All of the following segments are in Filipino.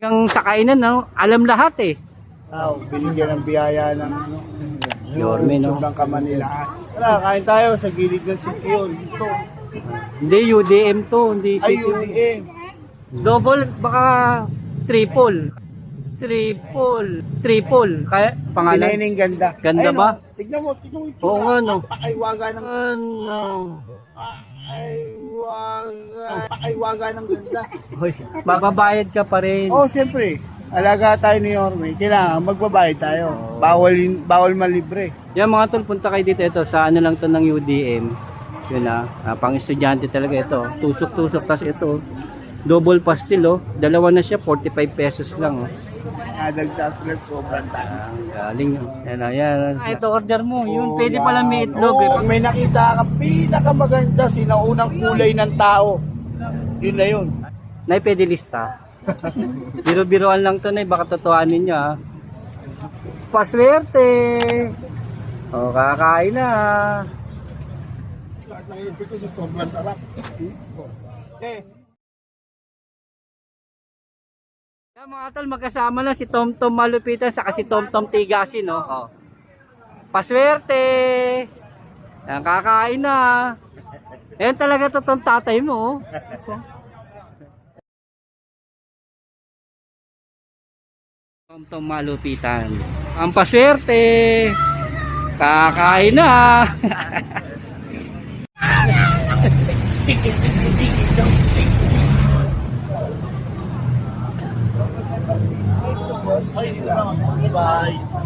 Yung sa kainan, no? Alam lahat eh. Binigyan ng biyaya ng Yorme, no? Sundang Kamanilaan. Tara, kain tayo sa gilid ng Sikyon. Ito. Hindi, UDM to. Hindi Ay, CTO. UDM. Double, baka triple. Triple. Kaya, pangalan? Sineneng ganda. Ganda Ayun, ba? Tignan mo itsura. Oo nga, no? Pakaiwaga ng... Ano? Pakaiwaga ng ganda. Hoy, mababayad ka pa rin. Oh, siyempre. Alaga tayo ni Yorme. Kailangan magbabayad tayo. Bawal malibre. Yan mga tol, punta kayo dito. Ito, sa ano lang to ng UDM. Yun pang estudyante talaga ito. Tusok-tusok. Tapos ito, double pastil oh. Dalawa na siya, 45 pesos lang oh. Nadagdag sobrang tayo. Galing yun. Yan. Ito order mo. Yun, pwede pala may itlog eh. Pag may nakita ka, pinakamaganda, sinaunang kulay ng tao. Yun na yun. Nay, pwede lista. Biro-biroan lang to, Nay. Baka totohanin nyo Paswerte. O, kakain na. Sobrang sarap. Yan mga tol, magkasama na si Tom Tom Malupitan saka si Tom Tom Tigasin, no? Oh. Paswerte. Yan, kakain na. Yan talaga totoong tatay mo, Tom Tom Malupitan. Ang paswerte. Kakain na.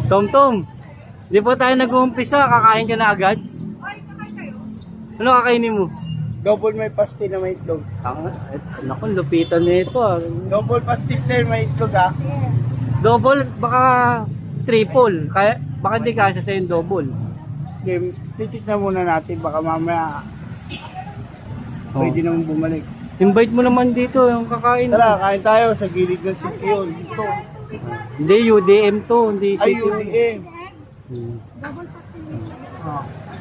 Tom Tom, di po tayo nag-uumpisa, kakain ka na agad? Ano kakainin mo? Double may pastil na may itlog. Naku, lupitan na ito Double pastil na may itlog Double, baka triple. Kaya, baka di kasya sa yung double. Okay, titignan muna natin. Baka mamaya pwede naman bumalik. Invite mo naman dito yung kakain. Tara, kain tayo sa gilid ng Sikyon. Ito. Hindi, UDM to. Hindi Ay, CTO. UDM.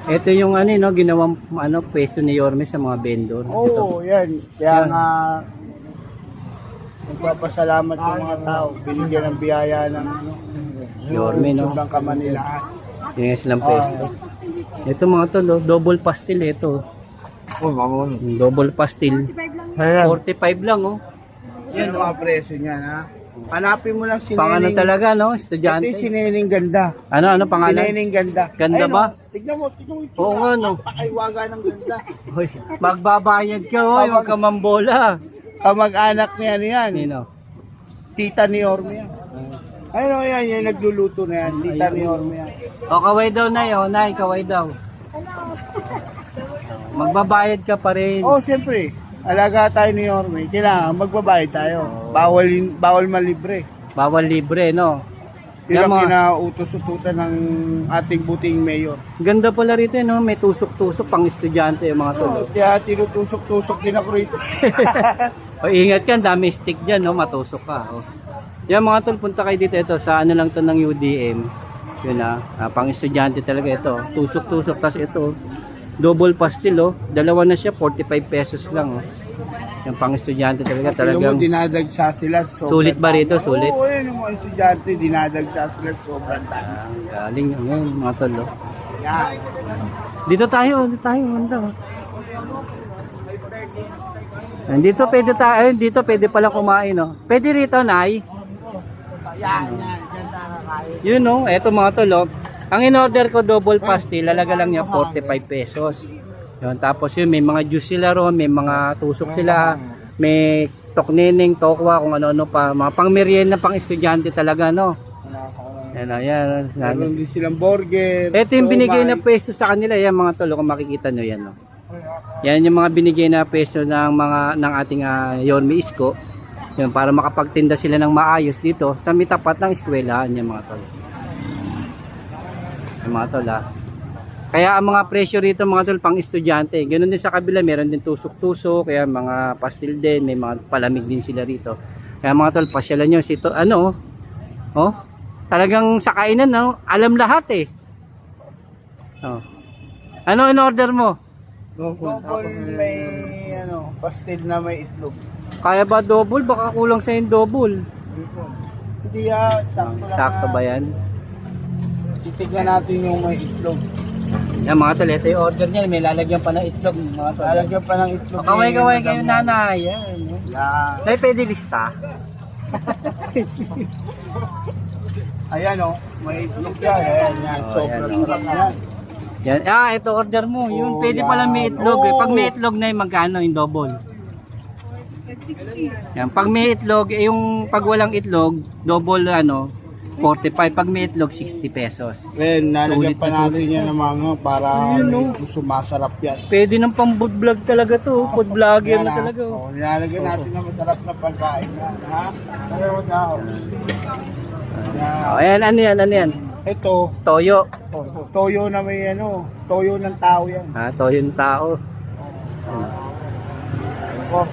Ito yung ginawang pwesto ni Yorme sa mga vendor. Oo, yan. Kaya nga, nagpapasalamat yung mga tao. Binigyan ng biyaya ng Yorme, no? Sundang Kamanilaan. Yun nga silang pwesto. Ito mga to, double pastil ito. Oh, mamon. Double pastil. 45 lang, oh. Yan ang mga presyo niyan, ha? Hanapin mo lang Pang ano sineneng. talaga, no? Ito Estudyante. yung sineneng ganda. Ano pangalan? Sineneng ganda. Ganda Ayun, ba? Tignan mo itsura. Oo nga, no? Pakaiwaga ng ganda. Hoy, magbabayad ka, hoy. Huwag ka mambola. Kamag-anak niya yan. Sino? Tita ni Orme yan. Ayun, yan, yan, nagluluto na yan. Tita ni Orme yan. O, kaway daw na yun. Nay, kaway daw. Magbabayad ka pa rin. Oh, siyempre. Alaga tayo ni Orme. Kailangan magbabayad tayo. Bawal malibre. Bawal libre, no? Yun ang mga- kinautos-utusan ng ating buting mayor. Ganda pala rito, no? May tusok-tusok pang estudyante yung mga tulo. Kaya tinutusok-tusok din ako rito. O, ingat ka, dami stick dyan, no? Matusok ka. O. Yan mga tol, punta kayo dito. Ito, sa ano lang to ng UDM. Yun pang estudyante talaga ito. Tusok-tusok. Tapos ito, double pastil, oh. Dalawa na siya, 45 pesos lang, oh. Yung pang estudyante talaga, Alam mo, talagang dinadagsa sila. sulit ba rito? Sulit? Oo, yun yung mga estudyante, dinadagsa sila sobrang tayo. Galing yun, mga tol, oh. Yan. Dito tayo, banda. Dito pwede tayo, dito pwede pala kumain, no. Pwede rito, Nay. Yan, dyan tayo kakain. Yun, no. Eto mga tol, oh. Ang in-order ko double pastil, lalaga lang niya 45 pesos. Yun, tapos yun, may mga juice sila ron, may mga tusok sila, may tokneneng, tokwa, kung ano-ano pa. Mga pang merienda, pang estudyante talaga, no. Yan. Meron din silang burger. Ito yung binigay na siomai. pwesto sa kanila, yan mga tol, kung makikita nyo yan, no. Yan yung mga binigay na pwesto ng ating Yorme Isko. Yan, para makapagtinda sila ng maayos dito sa may tapat ng eskwelahan, yan mga tol. Yan mga tol, Kaya ang mga presyo rito mga tol pang estudyante. Ganoon din sa kabila, meron din tusok-tusok, kaya mga pastil din, may mga palamig din sila rito. Kaya mga tol, pasyalan nyo sito, oh, talagang sa kainan, no? Alam lahat eh. Oh. Ano in order mo? Double may pastil na may itlog. Kaya ba double? Baka kulang sa yung double. Hindi sakto lang. Sakto ba yan? Titignan natin yung may itlog. Yan mga tol, ito yung order niya. May lalagyan pa ng itlog mga tol. Lalagyan pa ng itlog. Kaway-kaway kayo nanay. Yan. Yan. Nay, pwede lista. Ayan o, may itlog yan. Ayan, yan. Oh, Sobrang ayan, sarap yan. Yan. Ito order mo. Yun, Oh, pwede yan. pala may itlog. Eh. Pag may Oh. itlog na magkano yung double? Yan. Pag may itlog, yung pag walang itlog, double 45. Pag may itlog, 60 pesos. Then, nalagyan Sulit pa na natin yan ng mga para Ayun, oh. sumasarap yan. Pwede ng pang-food vlog talaga to. Food vlogger na talaga. Oh, nilalagyan natin ng masarap na pagkain yan. Ha? Pero daw. Oh, ayan, ano yan, ano yan? Ito, Toyo. toyo na may toyo ng tao yan. Toyo ng tao. Oh,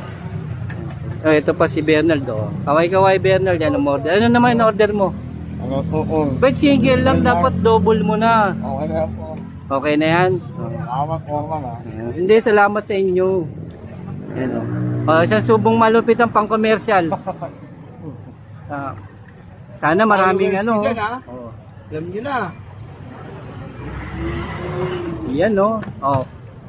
Oh, ito pa si Bernard. Oh. Kaway-kaway Bernard. Yan ang order. Ano naman ang order mo? oo. But single lang, dapat double mo na. Okay na po. Okay na yan? Salamat po ka. Ayan. Hindi, salamat sa inyo. Ayan, isang subong malupit ang pang-commercial. Sana maraming Oh. Alam nyo na. Yan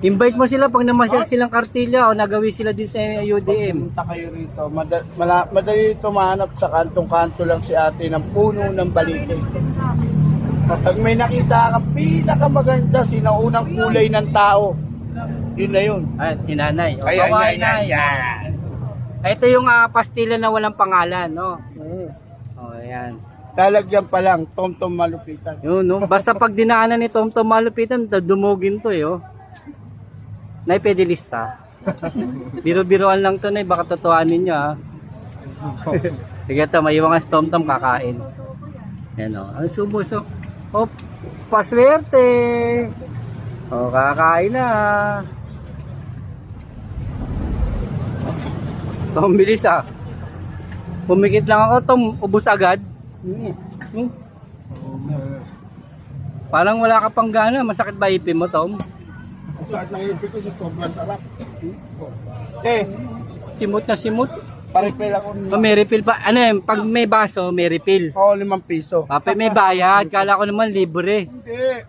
invite mo sila pag namasyal silang Kartilya o nagawi sila din sa UDM. Punta kayo rito. Madali ito mahanap sa kantong-kanto lang si ate ng puno ng balite. Kapag may nakita kang pinakamaganda, sinaunang kulay ng tao, yun na yun. Ay, sinanay. Ayan. Ito yung pastila na walang pangalan, no? Ayan. Lalagyan pa lang, Tom-Tom Malupitan. Yun, no? Basta pag dinaanan ni Tom Malupitan, dumugin to, Nay, pwede lista. Biro-biroan lang to, Nay. Baka totohanin nyo, Sige ito, may iwangan si Tom kakain. Yan, Ang subo, paswerte. Kakain na. Tom, bilis, Pumikit lang ako, Tom. Ubus agad. Parang wala ka pang gana. Masakit ba ipin mo, Tom? Lahat ng ibig ko, sobrang sarap. Simot na simot. Paripel ako. May refill pa. Ano yun? Pag may baso, may refill. 5 piso. May bayad. Kala ko naman libre. Hindi.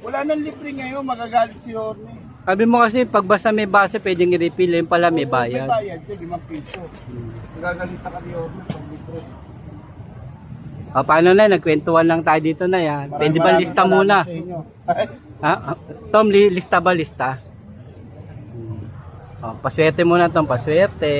Wala nang libre ngayon, magagalit si Orne. Sabi mo kasi, pag basta may baso, pwedeng i-refill. Yun pala may bayad. May bayad siya, 5 piso. Magagalit ka ni Orne pag libre. Paano na? Nagkwentuhan lang tayo dito na yan. Pwede ba Maraming lista salamat muna? sa inyo. Tom, lista ba lista? Paswerte muna, Tom. Paswerte.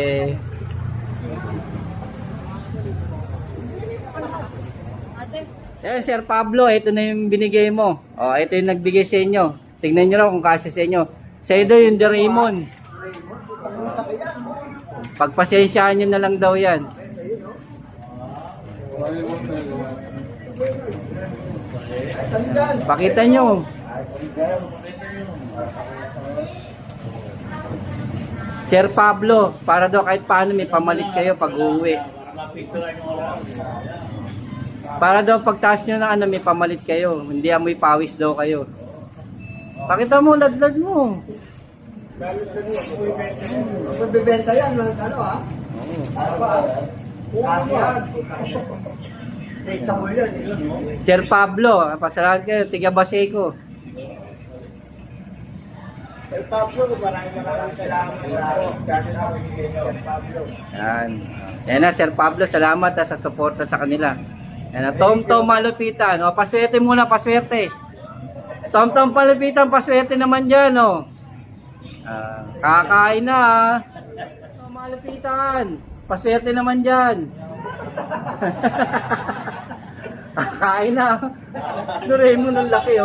Sir Pablo, ito na yung binigay mo. Ito yung nagbigay sa inyo. Tingnan nyo raw kung kasi sa inyo. Sa ito yung Doraemon. Pagpasensyahan nyo na lang daw yan. Pakita nyo. Sir Pablo, para daw kahit paano may pamalit kayo pag uuwi. Para daw pagtaas nyo na may pamalit kayo. Hindi amoy pawis daw kayo. Pakita mo, ladlad mo. Magbibenta yan, Sir Pablo, pasalamat kayo, tiga Baseco. Sir Pablo, maraming salamat. Yan. Yan na, Sir Pablo, salamat sa suporta sa kanila. Yan na, Tom Malupitan. Paswerte muna, paswerte. Tom Malupitan, paswerte naman dyan, kakain na, Tom Malupitan. Paswerte naman dyan. Kakain na. Doraemon ang laki,